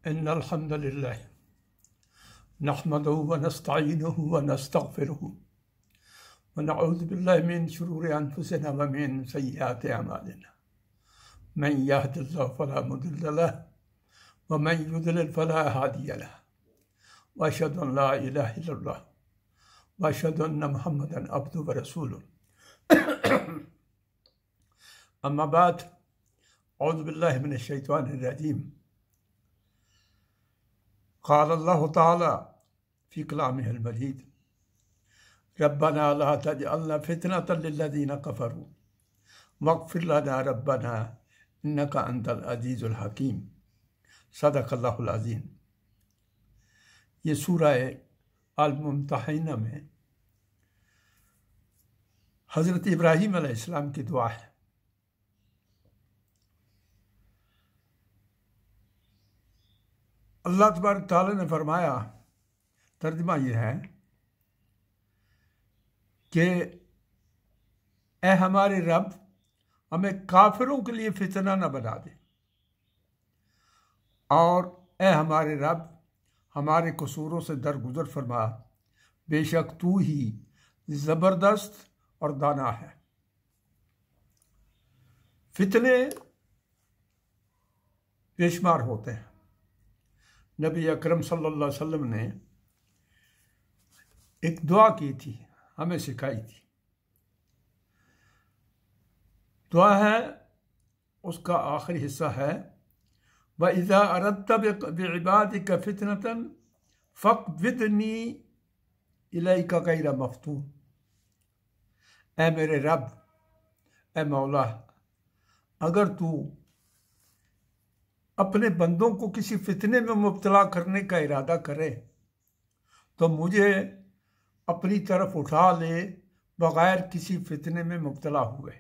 इन्नल हम्दुलिल्लाह नहमदुहु व नस्तईनुहु व नस्तगफिरुहु व नऊज़ु बिल्लाहि मिन शुरूरि अनफुसिना व मिन सय्यिआति अमालिना मन यहदिल्लाहु फला मुदिल्ल लहु व मन युद्लिल फला हादिय लहु व अशहदु अन ला इलाहा इल्लल्लाह व अशहदु अन्न मुहम्मदन अब्दुहु व रसूलुहु अम्मा बाद औज़ु बिल्लाहि मिनश शैतानिर रजीम क़ाल अल्लाहु तआला फ़ी कलामिहिल मजीद रब्बना ला तजअलना फ़ितनतल लिल्लज़ीना कफ़रू वग़फ़िर लना रब्बना इन्नका अंतल अज़ीज़ुल हकीम। सदक़ल्लाहुल अज़ीम। ये सूरह अल-मुम्तहिना में हज़रत इब्राहीम अलैहिस्सलाम की दुआ है। अल्लाह तबारक तआला ने फरमाया, तर्जुमा यह है कि ए हमारे रब, हमें काफिरों के लिए फितना न बना दे, और ए हमारे रब, हमारे कसूरों से दरगुजर फरमा, बेशक तू ही ज़बरदस्त और दाना है। फितने बेशुमार होते हैं। नबी अकरम सल्लल्लाहु अलैहि वसल्लम ने एक दुआ की थी, हमें सिखाई थी। दुआ है, उसका आखिरी हिस्सा है, व इज़ा अरदत बिइबादिका फितनतन फ़क़बिदनी इलैका गैर मफ़्तून। ए मेरे रब, ए मौला, अगर तू अपने बंदों को किसी फितने में मुब्तला करने का इरादा करे तो मुझे अपनी तरफ उठा ले बगैर किसी फितने में मुब्तला हुए।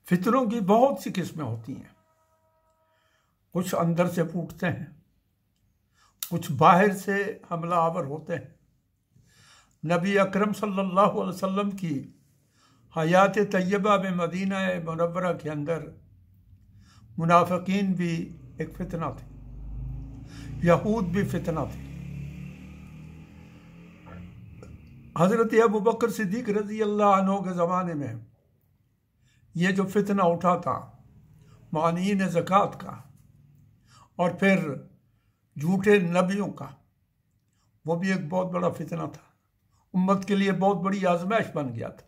फितनों की बहुत सी किस्में होती हैं। कुछ अंदर से फूटते हैं, कुछ बाहर से हमला आवर होते हैं। नबी अकरम सल्लल्लाहु अलैहि वसल्लम की हयात तय्यबा में मदीना मुनव्वरा के अंदर मुनाफिकीन भी एक फितना थे, यहूद भी फितना थे। हजरत अबू बकर सिद्दीक रजी अल्लाह अन्हु के ज़माने में ये जो फितना उठा था मानीन ज़कात का और फिर झूठे नबियों का, वो भी एक बहुत बड़ा फितना था। उम्मत के लिए बहुत बड़ी आजमाइश बन गया था।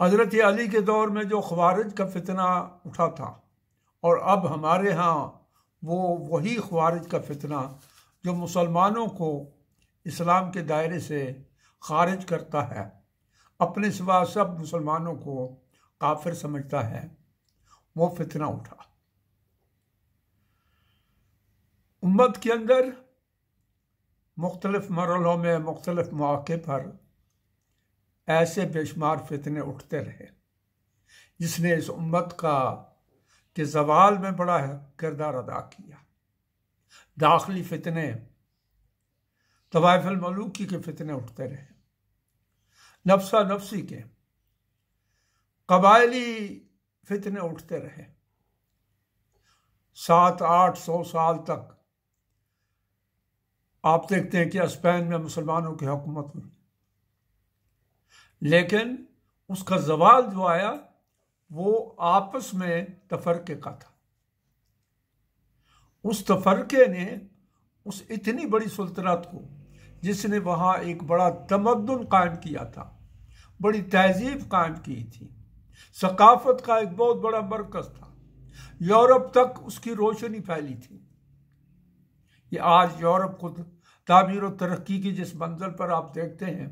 हज़रत अली के दौर में जो ख़वारिज का फितना उठा था, और अब हमारे यहाँ वही ख़वारिज का फितना जो मुसलमानों को इस्लाम के दायरे से खारिज करता है, अपने सिवा सब मुसलमानों को काफिर समझता है, वो फितना उठा। उम्मत के अंदर मुख्तलिफ मरहलों में मुख्तलिफ मौके पर ऐसे बेशुमार फितने उठते रहे, जिसने इस उम्मत के ज़वाल में बड़ा किरदार अदा किया। दाखिली फितने, तवाइफुल मलूकी के फितने उठते रहे, नफ्सा नफ्सी के, कबायली फितने उठते रहे। 700-800 साल तक आप देखते हैं कि स्पेन में मुसलमानों की हुकूमत हुई, लेकिन उसका ज़वाल जो आया वो आपस में तफरके का था। उस तफरके ने उस इतनी बड़ी सुल्तनत को, जिसने वहाँ एक बड़ा तमद्दुन कायम किया था, बड़ी तहजीब कायम की थी, सकाफत का एक बहुत बड़ा मरकज़ था, यूरोप तक उसकी रोशनी फैली थी। ये आज यूरोप को तामीर और तरक्की की जिस मंजिल पर आप देखते हैं,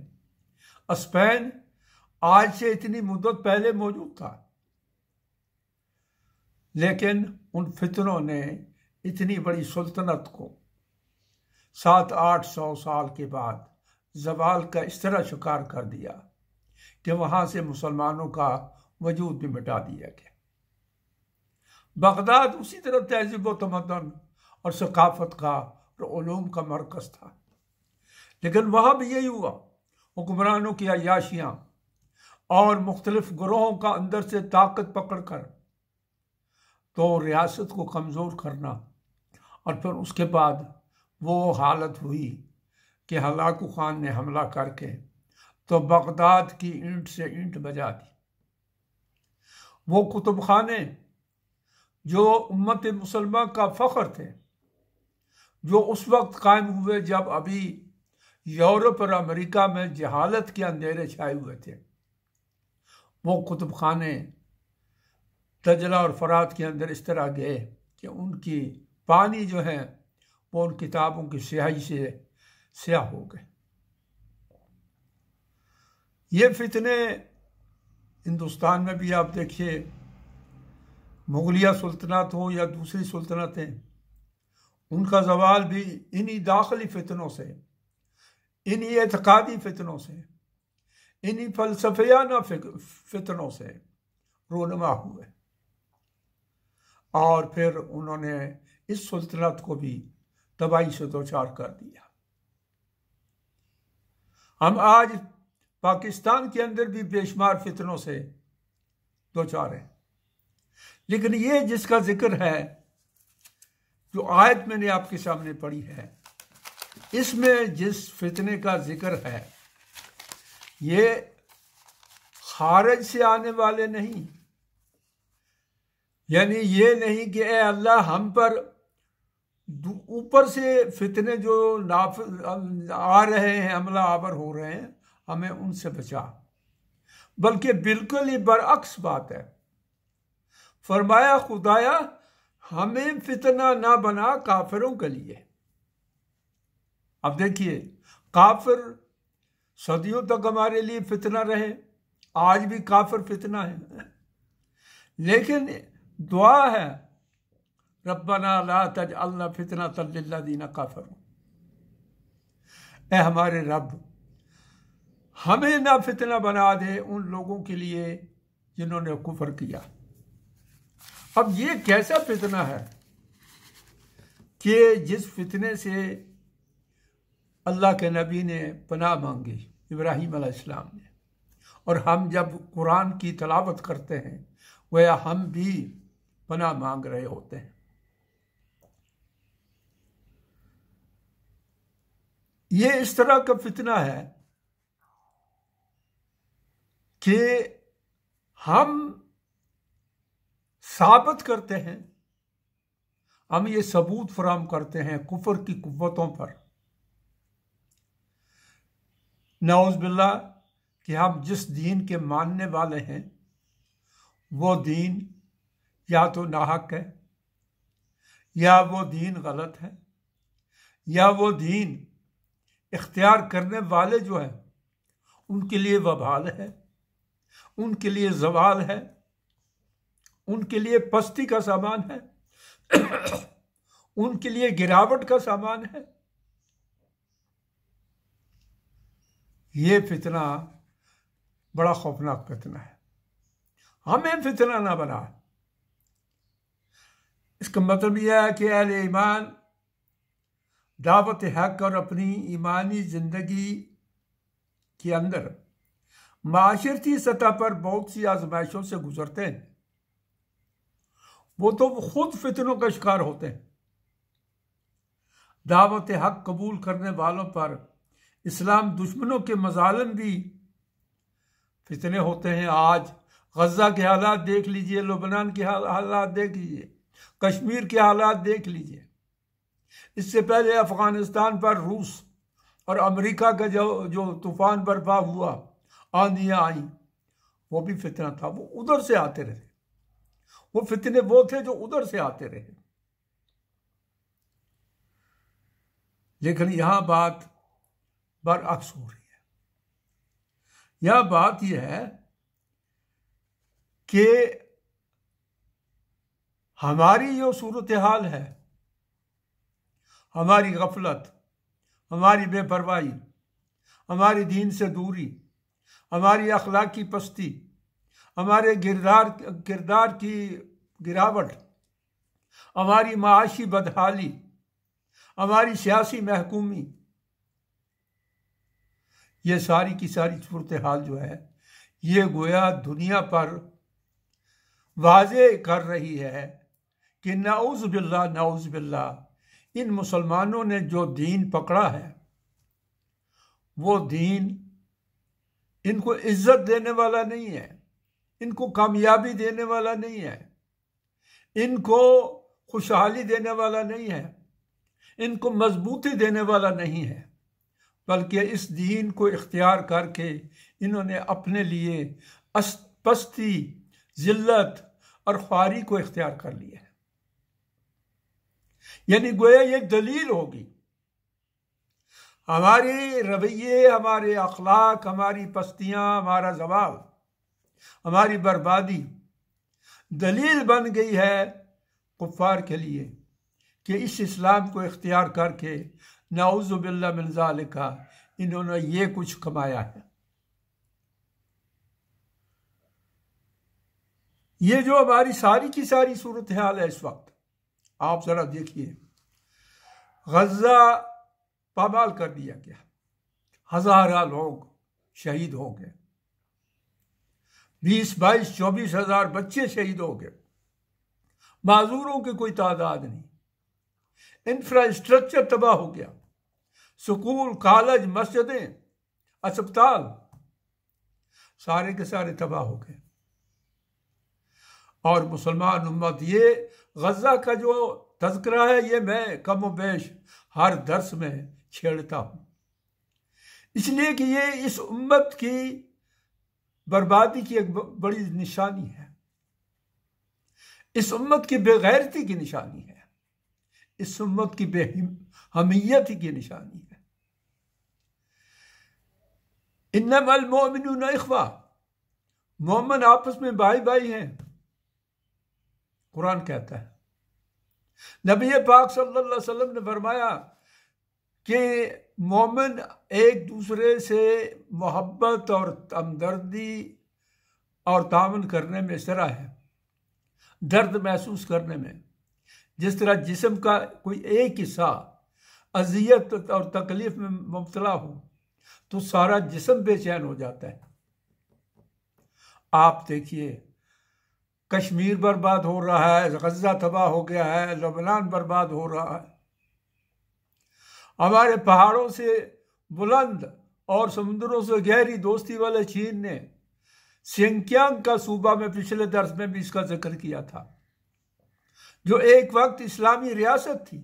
स्पेन आज से इतनी मुद्दत पहले मौजूद था, लेकिन उन फितनों ने इतनी बड़ी सुल्तनत को 700-800 साल के बाद ज़वाल का इस तरह शिकार कर दिया कि वहां से मुसलमानों का वजूद भी मिटा दिया गया। बगदाद उसी तरह तहजीब व तमद्दुन और सकाफत का और उलूम का मरकज़ था, लेकिन वहां भी यही हुआ। हुक्मरानों की अय्याशियां और मुख्तलिफ ग्रोहों का अंदर से ताकत पकड़कर तो रियासत को कमज़ोर करना, और फिर उसके बाद वो हालत हुई कि हलाकू खान ने हमला करके तो बगदाद की ईंट से ईंट बजा दी। वो कुतुब खाने जो उम्मत मुसलमान का फ़ख्र थे, जो उस वक्त कायम हुए जब अभी यूरोप और अमेरिका में जहालत के अंधेरे छाए हुए थे, वो कुतुब खाने दजला और फरात के अंदर इस तरह गए कि उनकी पानी जो है वो उन किताबों की स्याही से स्याह हो गए। ये फितने हिंदुस्तान में भी आप देखिए, मुगलिया सुल्तनत हो या दूसरी सुल्तनतें, उनका ज़वाल भी इन्हीं दाखिली फितनों से, इन्हीं एतकादी फितनों से, इन्हीं फलसफियाना फितनों से रोनमा हुए, और फिर उन्होंने इस सुल्तनत को भी तबाही से दो चार कर दिया। हम आज पाकिस्तान के अंदर भी बेशुमार फितनों से दो चार हैं, लेकिन ये जिसका जिक्र है, जो आयत मैंने आपके सामने पढ़ी है, इसमें जिस फितने का जिक्र है, ये खारिज से आने वाले नहीं, यानी ये नहीं कि ए अल्लाह हम पर ऊपर से फितने जो आ रहे हैं, हमला आवर हो रहे हैं, हमें उनसे बचा, बल्कि बिल्कुल ही बरअक्स बात है। फरमाया खुदाया हमें फितना ना बना काफिरों के लिए। अब देखिए, काफिर सदियों तक हमारे लिए फितना रहे, आज भी काफिर फितना है, लेकिन दुआ है रब्बना ला तजअलना फितनतल लिल्लज़ीना कफ़रू, ए हमारे रब हमें ना फितना बना दे उन लोगों के लिए जिन्होंने कुफर किया। अब ये कैसा फितना है कि जिस फितने से अल्लाह के नबी ने पनाह मांगी, इब्राहीम अलैहिस्सलाम ने, और हम जब कुरान की तलावत करते हैं वह हम भी पनाह मांग रहे होते हैं। ये इस तरह का फितना है कि हम साबित करते हैं, हम ये सबूत फराहम करते हैं कुफर की कुव्वतों पर, नऊज़ बिल्लाह, कि हम जिस दीन के मानने वाले हैं वो दीन या तो नाहक है, या वो दीन गलत है, या वो दीन इख्तियार करने वाले जो है उनके लिए वबाल है, उनके लिए जवाल है, उनके लिए पस्ती का सामान है, उनके लिए गिरावट का सामान है। ये फितना बड़ा खौफनाक फितना है, हमें फितना ना बना। इसका मतलब यह है कि अहले ईमान दावत हक और अपनी ईमानी जिंदगी के अंदर माशरती सतह पर बहुत सी आजमाइशों से गुजरते हैं, वो तो खुद फितनों का शिकार होते हैं। दावत हक कबूल करने वालों पर इस्लाम दुश्मनों के मजालिम भी फितने होते हैं। आज गजा के हालात देख लीजिए, लुबनान के हालात देख लीजिए, कश्मीर के हालात देख लीजिए, इससे पहले अफगानिस्तान पर रूस और अमेरिका का जो तूफान बर्पा हुआ, आंधियां आई, वो भी फितना था। वो उधर से आते रहे, वो फितने वो थे जो उधर से आते रहे। लेकिन यहां बात बरअक्स हो रही है। यह बात यह है कि हमारी जो सूरत हाल है, हमारी गफलत, हमारी बेपरवाही, हमारी दीन से दूरी, हमारी अखलाकी पस्ती, हमारे किरदार की गिरावट, हमारी माशी बदहाली, हमारी सियासी महकूमी, ये सारी की सारी सूरत हाल जो है, ये गोया दुनिया पर वाज़े कर रही है कि नाउज़ बिल्लाह इन मुसलमानों ने जो दीन पकड़ा है वो दीन इनको इज्जत देने वाला नहीं है, इनको कामयाबी देने वाला नहीं है, इनको खुशहाली देने वाला नहीं है, इनको मजबूती देने वाला नहीं है, बल्कि इस दीन को इख्तियार करके इन्होंने अपने लिए पस्ती, जिल्लत और ख्वारी को इख्तियार कर लिया है। यानी गोया ये दलील होगी हमारे रवैये, हमारे अखलाक, हमारी पस्तियां, हमारा जवाब, हमारी बर्बादी दलील बन गई है कुफ्फार के लिए कि इस इस्लाम को इख्तियार करके नाउज़ु बिल्लाह मिन ज़ालिका इन्होंने ये कुछ कमाया है। ये जो हमारी सारी की सारी सूरत हाल है इस वक्त, आप जरा देखिए, गज़ा पामाल कर दिया गया, हज़ारों लोग शहीद हो गए, 20, 22, 24 हजार बच्चे शहीद हो गए, माजूरों की कोई तादाद नहीं, इंफ्रास्ट्रक्चर तबाह हो गया, स्कूल, कॉलेज, मस्जिदें, अस्पताल सारे के सारे तबाह हो गए। और मुसलमान उम्मत, ये गज़ा का जो तज़किरा है ये मैं कम बेश हर दर्स में छेड़ता हूं, इसलिए कि ये इस उम्मत की बर्बादी की एक बड़ी निशानी है, इस उम्मत की बेगैरती की निशानी है, इस उम्मत की बेहमियत की निशानी है। इन्नमल मोमिनून इख्वा, मोमिन आपस में भाई भाई हैं, कुरान कहता है। नबी पाक सल्लल्लाहु अलैहि वसल्लम ने फरमाया कि मोमिन एक दूसरे से मोहब्बत और हमदर्दी और तामन करने में इस तरह है, दर्द महसूस करने में, जिस तरह जिस्म का कोई एक हिस्सा अजियत और तकलीफ में मुब्तला हो तो सारा जिस्म बेचैन हो जाता है। आप देखिए, कश्मीर बर्बाद हो रहा है, गज़ा तबाह हो गया है, लबनान बर्बाद हो रहा है, हमारे पहाड़ों से बुलंद और समुद्रों से गहरी दोस्ती वाले चीन ने सिंकियांग का सूबा में पिछले दर्स में भी इसका जिक्र किया था, जो एक वक्त इस्लामी रियासत थी।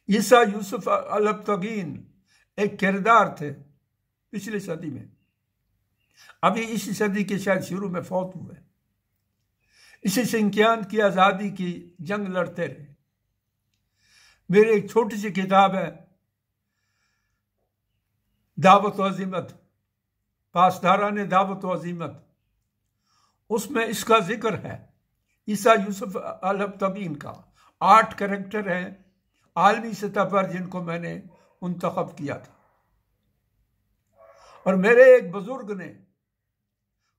ईसा यूसुफ अल-तगीन एक किरदार थे पिछली सदी में, अभी इसी सदी के शायद शुरू में फौत हुए। इसी सिंकियांग की आज़ादी की जंग लड़ते रहे। मेरी एक छोटी सी किताब है, दावत व अज़ीमत, पासदारान दावत व अज़ीमत, उसमें इसका जिक्र है, ईसा यूसुफ अल-तगीन का। 8 कैरेक्टर हैं आलमी सतह पर जिनको मैंने मुंतखब किया था, और मेरे एक बुजुर्ग ने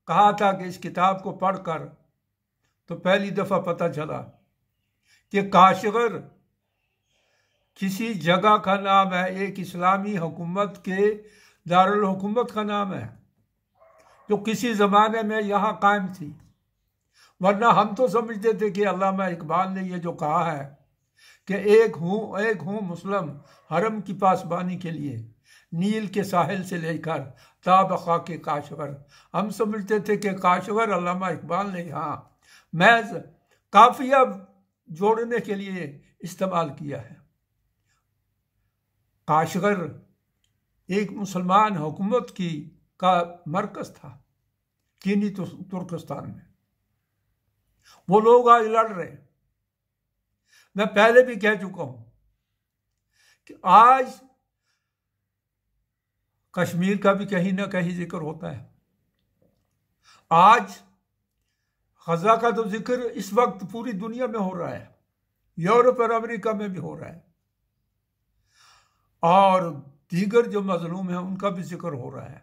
कहा था कि इस किताब को पढ़कर तो पहली दफा पता चला कि काशगर किसी जगह का नाम है, एक इस्लामी हुकूमत के दारुल हुकूमत का नाम है, जो किसी ज़माने में यहाँ कायम थी। वरना हम तो समझते थे कि अल्लामा इकबाल ने ये जो कहा है कि एक हूँ मुस्लिम हरम की पासबानी के लिए, नील के साहिल से लेकर ताबका के काशगर, हम समझते थे कि काशगर अल्लामा इकबाल ने यहाँ महज काफिया जोड़ने के लिए इस्तेमाल किया है। काशगर एक मुसलमान हुकूमत की का मरकज था चीनी तुर्कस्तान में। वो लोग आज लड़ रहे हैं। मैं पहले भी कह चुका हूं कि आज कश्मीर का भी कहीं ना कहीं जिक्र होता है, आज गज़ा का तो जिक्र इस वक्त पूरी दुनिया में हो रहा है, यूरोप और अमेरिका में भी हो रहा है, और दीगर जो मजलूम हैं उनका भी जिक्र हो रहा है।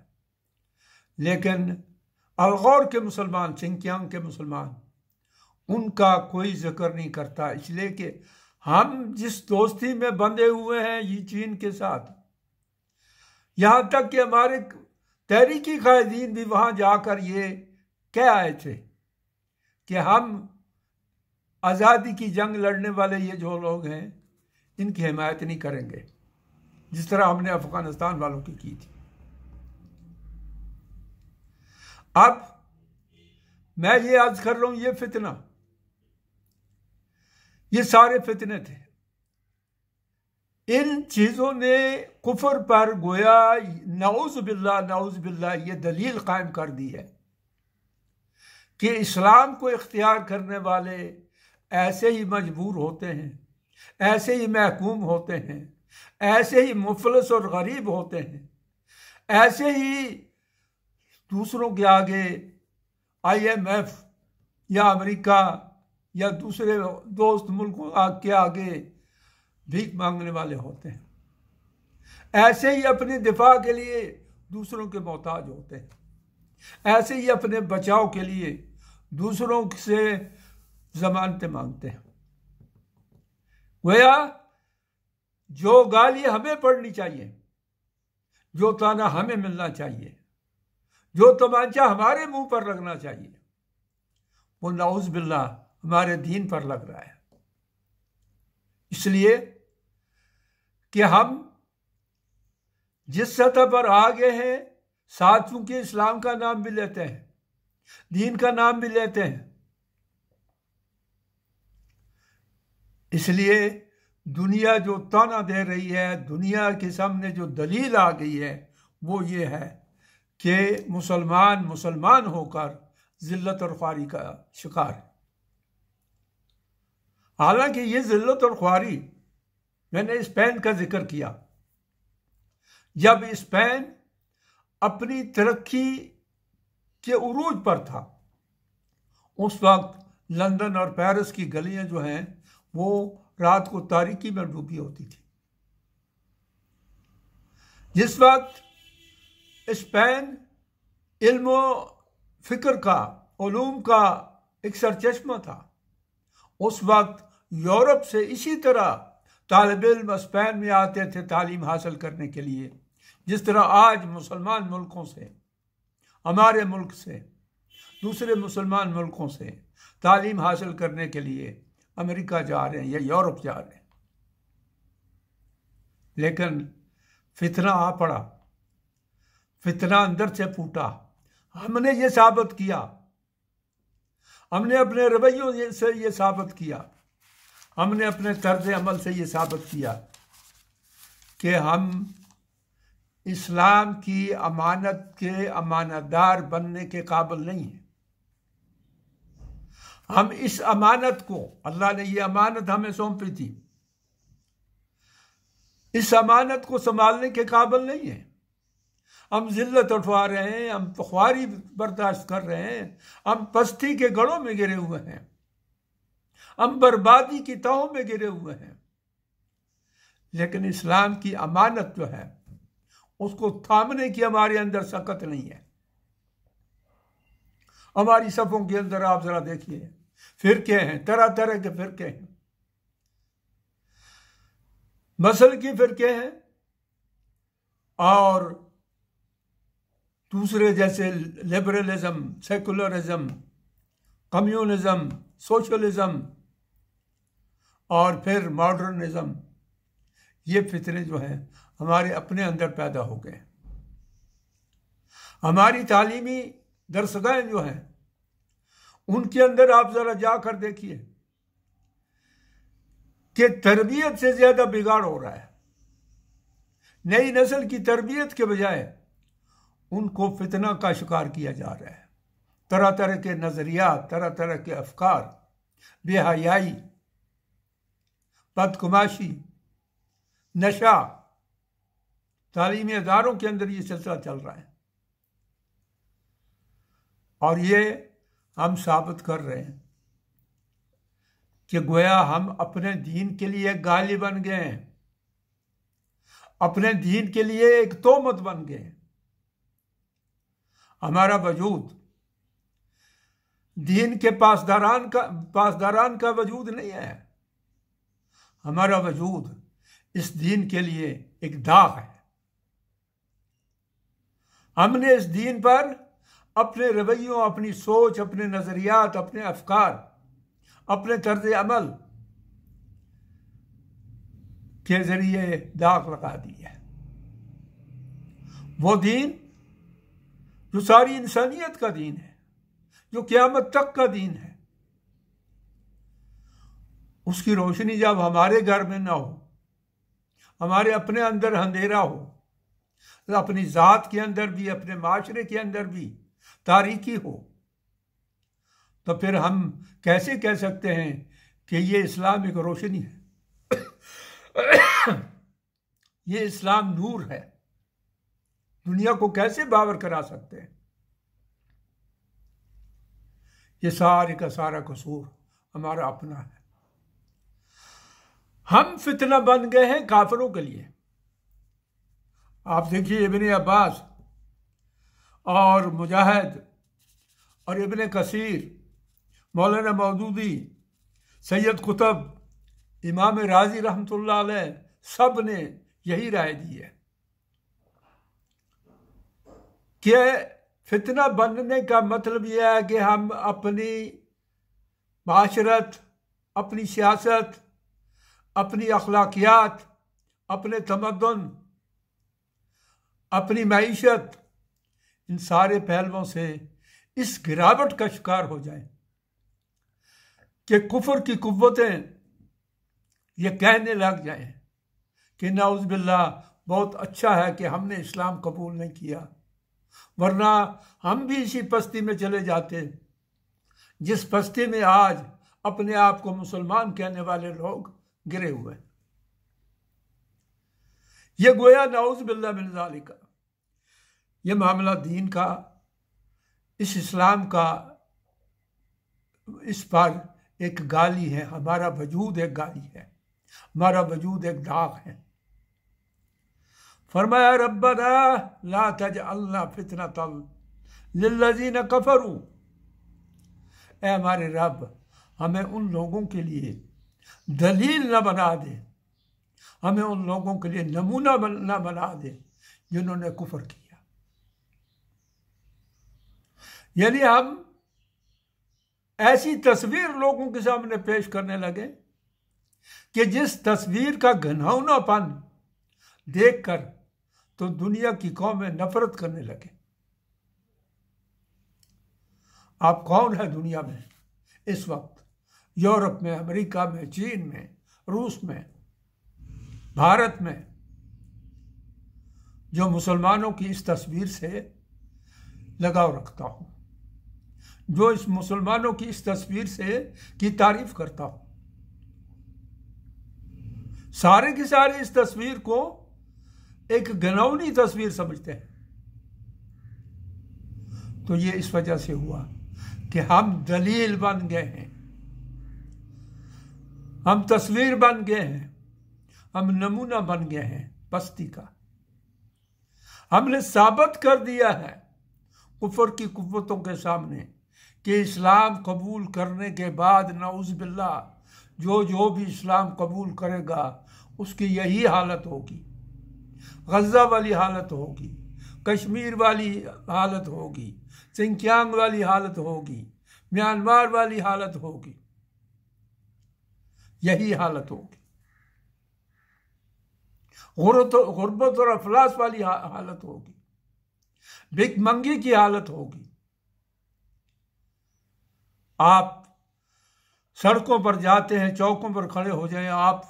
लेकिन अलगौर के मुसलमान, सिंकियांग के मुसलमान, उनका कोई जिक्र नहीं करता, इसलिए कि हम जिस दोस्ती में बंधे हुए हैं ये चीन के साथ, यहां तक कि हमारे तहरीकी कायदीन भी वहां जाकर ये कह आए थे कि हम आज़ादी की जंग लड़ने वाले ये जो लोग हैं, इनकी हिमायत नहीं करेंगे, जिस तरह हमने अफगानिस्तान वालों की थी। अब मैं ये अर्ज कर रहा हूं, ये फितना, ये सारे फितने थे। इन चीजों ने कुफर पर गोया नऊज़ बिल्लाह ये दलील कायम कर दी है कि इस्लाम को इख्तियार करने वाले ऐसे ही मजबूर होते हैं, ऐसे ही महकूम होते हैं, ऐसे ही मुफलिस और गरीब होते हैं, ऐसे ही दूसरों के आगे IMF या अमेरिका या दूसरे दोस्त मुल्कों के आगे भीख मांगने वाले होते हैं, ऐसे ही अपने दिफा के लिए दूसरों के मोहताज होते हैं, ऐसे ही अपने बचाव के लिए दूसरों से जमानतें मांगते हैं। गोया जो गाली हमें पड़नी चाहिए, जो ताना हमें मिलना चाहिए, जो तमांचा हमारे मुंह पर लगना चाहिए, वो नऊज़ बिल्लाह हमारे दीन पर लग रहा है। इसलिए कि हम जिस सतह पर आगे हैं, साथ चूंकि इस्लाम का नाम भी लेते हैं, दीन का नाम भी लेते हैं, इसलिए दुनिया जो ताना दे रही है, दुनिया के सामने जो दलील आ गई है, वो ये है कि मुसलमान होकर जिल्लत और ख्वारी का शिकार है। हालांकि ये जिल्लत और ख्वारी, मैंने स्पेन का जिक्र किया, जब स्पेन अपनी तरक्की के उरूज पर था, उस वक्त लंदन और पेरिस की गलियां जो हैं वो रात को तारीकी में डूबी होती थी। जिस वक्त स्पेन इल्म फिक्र का, उलूम का एक सरचश्मा था, उस वक्त यूरोप से इसी तरह तालिब इल्म स्पेन में आते थे तालीम हासिल करने के लिए, जिस तरह आज मुसलमान मुल्कों से, हमारे मुल्क से, दूसरे मुसलमान मुल्कों से तालीम हासिल करने के लिए अमेरिका जा रहे हैं या यूरोप जा रहे हैं। लेकिन फितना आ पड़ा, फितना अंदर से फूटा। हमने ये साबित किया, हमने अपने रवैयों से ये साबित किया, हमने अपने तर्ज अमल से ये साबित किया कि हम इस्लाम की अमानत के अमानतदार बनने के काबिल नहीं हैं। हम इस अमानत को, अल्लाह ने ये अमानत हमें सौंपी थी, इस अमानत को संभालने के काबिल नहीं है। हम जिल्लत उठवा रहे हैं, हम ख्वारी बर्दाश्त कर रहे हैं, हम पस्ती के गढ़ों में गिरे हुए हैं, हम बर्बादी की तहों में गिरे हुए हैं। लेकिन इस्लाम की अमानत जो है उसको थामने की हमारे अंदर सकत नहीं है। हमारी सफ़ों के अंदर आप जरा देखिए, फिरके हैं, तरह तरह के फिरके हैं, मसल की फिरके हैं और दूसरे जैसे लिबरलिज्म, सेकुलरिज्म, कम्युनिज्म, सोशलिज्म और फिर मॉडर्निज्म, ये फितने जो हैं हमारे अपने अंदर पैदा हो गए। हमारी तालीमी दरसगाहें जो हैं उनके अंदर आप जरा जाकर देखिए कि तरबियत से ज्यादा बिगाड़ हो रहा है। नई नस्ल की तरबियत के बजाय उनको फितना का शिकार किया जा रहा है। तरह तरह के नजरियात, तरह तरह के अफकार, बेहयाई, बदकुमाशी, नशा, तालीमी इदारों के अंदर ये सिलसिला चल रहा है और ये हम साबित कर रहे हैं कि गोया हम अपने दीन के लिए गाली बन गए हैं, अपने दीन के लिए एक तोहमत बन गए। हमारा वजूद दीन के पासदारान का वजूद नहीं है। हमारा वजूद इस दीन के लिए एक दाग है। हमने इस दीन पर अपने रवैयों, अपनी सोच, अपने नजरियात, अपने अफकार, अपने तर्ज अमल के जरिए दाग लगा दी है। वो दीन जो सारी इंसानियत का दीन है, जो क़यामत तक का दीन है, उसकी रोशनी जब हमारे घर में ना हो, हमारे अपने अंदर अंधेरा हो, अपनी ज़ात के अंदर भी, अपने माशरे के अंदर भी तारीकी हो, तो फिर हम कैसे कह सकते हैं कि ये इस्लाम एक रोशनी है, ये इस्लाम नूर है? दुनिया को कैसे बावर करा सकते हैं? ये सारे का सारा कसूर हमारा अपना है। हम फितना बन गए हैं काफिरों के लिए। आप देखिए, इब्ने अब्बास और मुजाहिद और इब्ने कसीर, मौलाना मौदूदी, सैयद कुतुब, इमाम राजी रहमतुल्लाह अलैह, सब ने यही राय दी है कि फितना बनने का मतलब यह है कि हम अपनी माशरत, अपनी सियासत, अपनी अखलाकियात, अपने तमद्दुन, अपनी मईशत, इन सारे पहलुओं से इस गिरावट का शिकार हो जाए कि कुफर की कुव्वतें ये कहने लग जाएं कि नाउज़ बिल्लाह, बहुत अच्छा है कि हमने इस्लाम कबूल नहीं किया, वरना हम भी इसी पस्ती में चले जाते जिस पस्ती में आज अपने आप को मुसलमान कहने वाले लोग गिरे हुए। ये गोया नाउज़ बिल्लाह मिन ज़ालिका, ये मामला दीन का, इस इस्लाम का, इस पर एक गाली है। हमारा वजूद एक गाली है, हमारा वजूद एक दाग है। फरमाया रब्बना ला तजअलना फितनतल लिल्लज़ीना कफरू, ऐ हमारे रब, हमें उन लोगों के लिए दलील न बना दे, हमें उन लोगों के लिए नमूना न बना दे जिन्होंने कुफर किया। यानी हम ऐसी तस्वीर लोगों के सामने पेश करने लगे कि जिस तस्वीर का घिनौनापन देखकर तो दुनिया की कौमें नफरत करने लगे। आप कौन है दुनिया में इस वक्त? यूरोप में, अमेरिका में, चीन में, रूस में, भारत में, जो मुसलमानों की इस तस्वीर से लगाव रखता हूं, जो इस मुसलमानों की इस तस्वीर से की तारीफ करता हूं, सारे के सारे इस तस्वीर को एक घिनौनी तस्वीर समझते हैं। तो ये इस वजह से हुआ कि हम दलील बन गए हैं, हम तस्वीर बन गए हैं, हम नमूना बन गए हैं पस्ती का। हमने साबित कर दिया है कुफर की कुव्वतों के सामने कि इस्लाम कबूल करने के बाद नाउज़ बिल्लाह जो भी इस्लाम कबूल करेगा उसकी यही हालत होगी। गज़ा वाली हालत होगी, कश्मीर वाली हालत होगी, सिंकियांग वाली हालत होगी, म्यांमार वाली हालत होगी, यही हालत होगी। गुर्बत और अफलास वाली हालत होगी, भिखमंगी की हालत होगी। आप सड़कों पर जाते हैं, चौकों पर खड़े हो जाएं, आप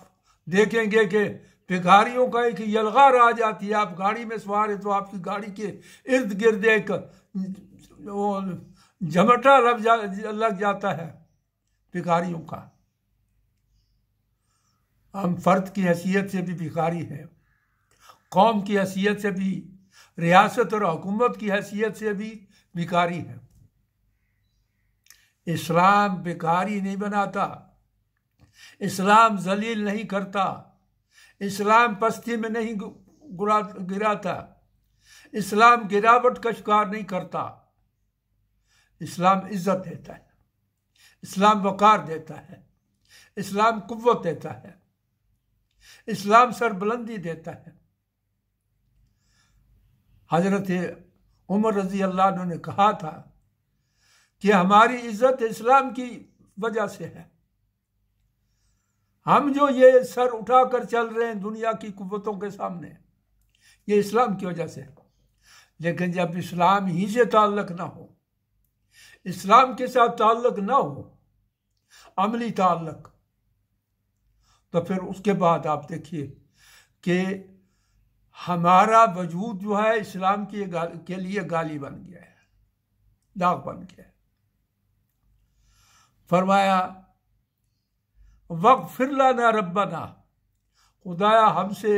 देखेंगे कि भिखारियों का एक यलगार आ जाती है। आप गाड़ी में सवार है तो आपकी गाड़ी के इर्द गिर्द एक झमटा लग जाता है भिखारियों का। हम फर्द की हैसियत से भी भिखारी हैं, कौम की हैसियत से भी, रियासत और हुकूमत की हैसियत से भी भिखारी हैं। इस्लाम भिखारी नहीं बनाता, इस्लाम जलील नहीं करता, इस्लाम पस्ती में नहीं गिराता, इस्लाम गिरावट का शिकार नहीं करता। इस्लाम इज्जत देता है, इस्लाम वकार देता है, इस्लाम कुव्वत देता है, इस्लाम सरबुलंदी देता है। हजरत उमर रजी अल्लाह अन्हु ने कहा था कि हमारी इज्जत इस्लाम की वजह से है, हम जो ये सर उठाकर चल रहे हैं दुनिया की कुव्वतों के सामने, ये इस्लाम की वजह से। लेकिन जब इस्लाम ही से ताल्लुक ना हो, इस्लाम के साथ ताल्लुक ना हो, अमली ताल्लुक, तो फिर उसके बाद आप देखिए कि हमारा वजूद जो है इस्लाम के लिए गाली बन गया है, दाग बन गया है। फरमाया वग़फ़िर लना रब्बना, खुदाया हमसे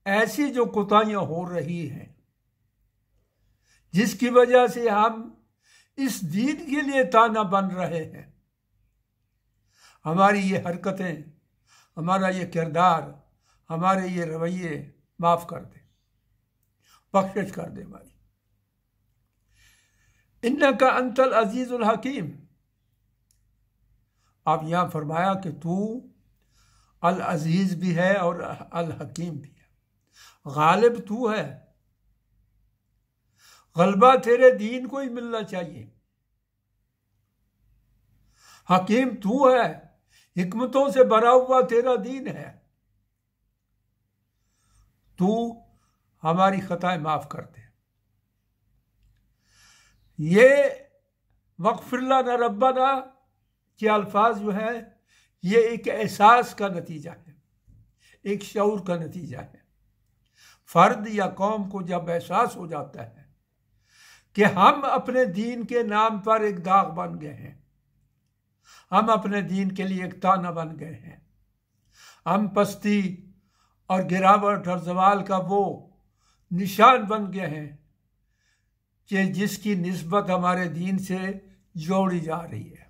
ऐसी जो कोताहियां हो रही हैं जिसकी वजह से हम इस दीन के लिए ताना बन रहे हैं, हमारी ये हरकतें, हमारा ये किरदार, हमारे ये रवैये माफ कर दे, बख्शिश कर दे हमारी। इन्नका अंतल अजीजुल हकीम, आप यहां फरमाया कि तू अल अजीज भी है और अल हकीम भी है। गालिब तू है, गलबा तेरे दीन को ही मिलना चाहिए। हकीम तू है, हिकमतों से भरा हुआ तेरा दीन है। तू हमारी खताएं माफ कर दे। ये वग़फ़िर लना रब्बना के अल्फाज जो है ये एक एहसास का नतीजा है, एक शऊर का नतीजा है। फर्द या कौम को जब एहसास हो जाता है कि हम अपने दीन के नाम पर एक दाग बन गए हैं, हम अपने दीन के लिए एक ताना बन गए हैं, हम पस्ती और गिरावट और जवाल का वो निशान बन गए हैं कि जिसकी निस्बत हमारे दीन से जोड़ी जा रही है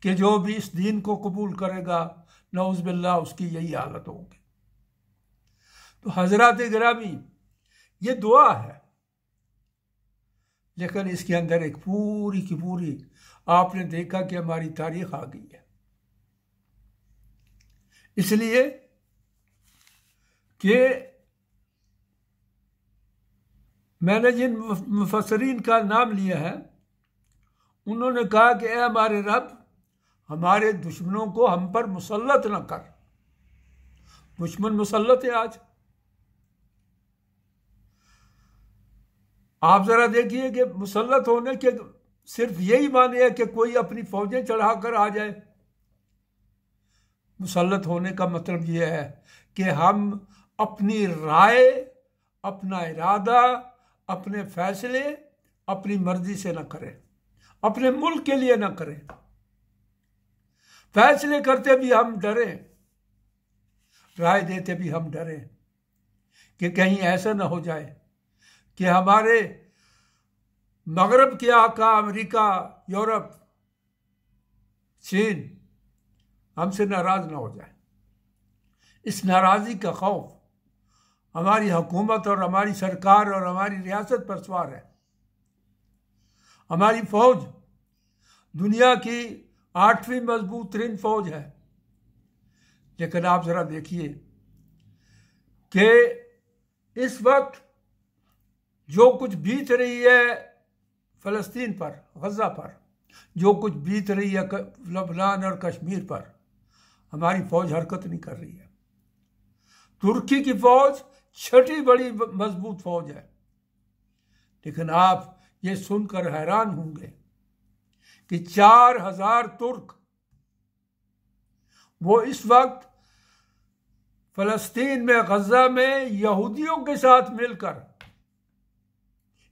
कि जो भी इस दीन को कबूल करेगा नऊज़ बिल्लाह उसकी यही हालत होगी। तो हजरात गिरामी, ये दुआ है, लेकिन इसके अंदर एक पूरी की पूरी आपने देखा कि हमारी तारीख आ गई है। इसलिए कि मैंने जिन मुफस्सिरीन का नाम लिया है उन्होंने कहा कि ए हमारे रब, हमारे दुश्मनों को हम पर मुसल्लत न कर। दुश्मन मुसल्लत है आज। आप जरा देखिए कि मुसल्लत होने के सिर्फ यही माने है कि कोई अपनी फौजें चढ़ाकर आ जाए। मुसल्लत होने का मतलब यह है कि हम अपनी राय, अपना इरादा, अपने फैसले अपनी मर्जी से न करें, अपने मुल्क के लिए न करें। फैसले करते भी हम डरें, राय देते भी हम डरें कि कहीं ऐसा न हो जाए कि हमारे मगरब के आका अमेरिका, यूरोप, चीन हमसे नाराज ना हो जाए। इस नाराज़गी का खौफ हमारी हुकूमत और हमारी सरकार और हमारी रियासत पर सवार है। हमारी फौज दुनिया की 8वीं मजबूत तरीन फौज है, लेकिन आप जरा देखिए कि इस वक्त जो कुछ बीत रही है फ़लस्तीन पर, गज़ा पर, जो कुछ बीत रही है लबनान और कश्मीर पर, हमारी फौज हरकत नहीं कर रही है। तुर्की की फौज 6ठी बड़ी मजबूत फौज है, लेकिन आप ये सुनकर हैरान होंगे कि 4000 तुर्क वो इस वक्त फ़लस्तीन में, गज़ा में यहूदियों के साथ मिलकर,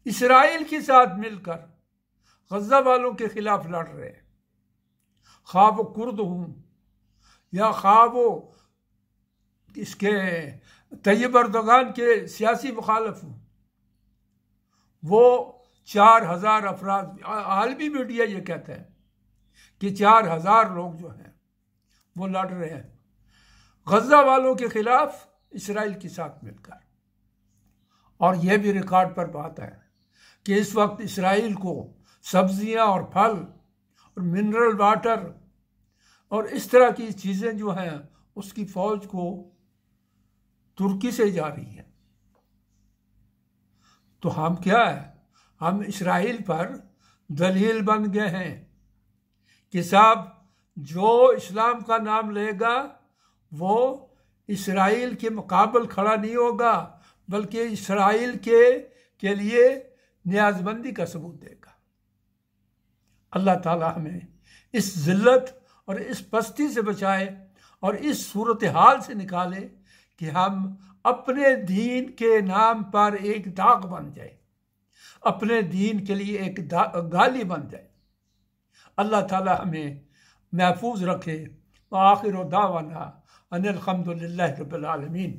इसराइल के साथ मिलकर गज़ा वालों के खिलाफ लड़ रहे हैं। खा वो कुर्द हूं या खा वो इसके तैयब अर्दोगान के सियासी मुखालिफ हूं, वो 4000 अफराद, आलमी मीडिया ये कहते हैं कि 4000 लोग जो हैं वो लड़ रहे हैं गज़ा वालों के खिलाफ इसराइल के साथ मिलकर। और यह भी रिकॉर्ड पर बात है कि इस वक्त इसराइल को सब्जियां और फल और मिनरल वाटर और इस तरह की चीज़ें जो हैं उसकी फौज को तुर्की से जा रही है। तो हम क्या है, हम इसराइल पर दलील बन गए हैं कि साहब जो इस्लाम का नाम लेगा वो इसराइल के मुकाबल खड़ा नहीं होगा, बल्कि इसराइल के लिए न्याजमंदी का सबूत देगा। अल्लाह ताला हमें इस जिल्लत और इस पस्ती से बचाए और इस सूरत हाल से निकाले कि हम अपने दीन के नाम पर एक दाग बन जाए, अपने दीन के लिए एक गाली बन जाए। अल्लाह ताला हमें महफूज रखे। व आखिर दावाना अनिल हम्दुलिल्लाहि रब्बिल आलमीन।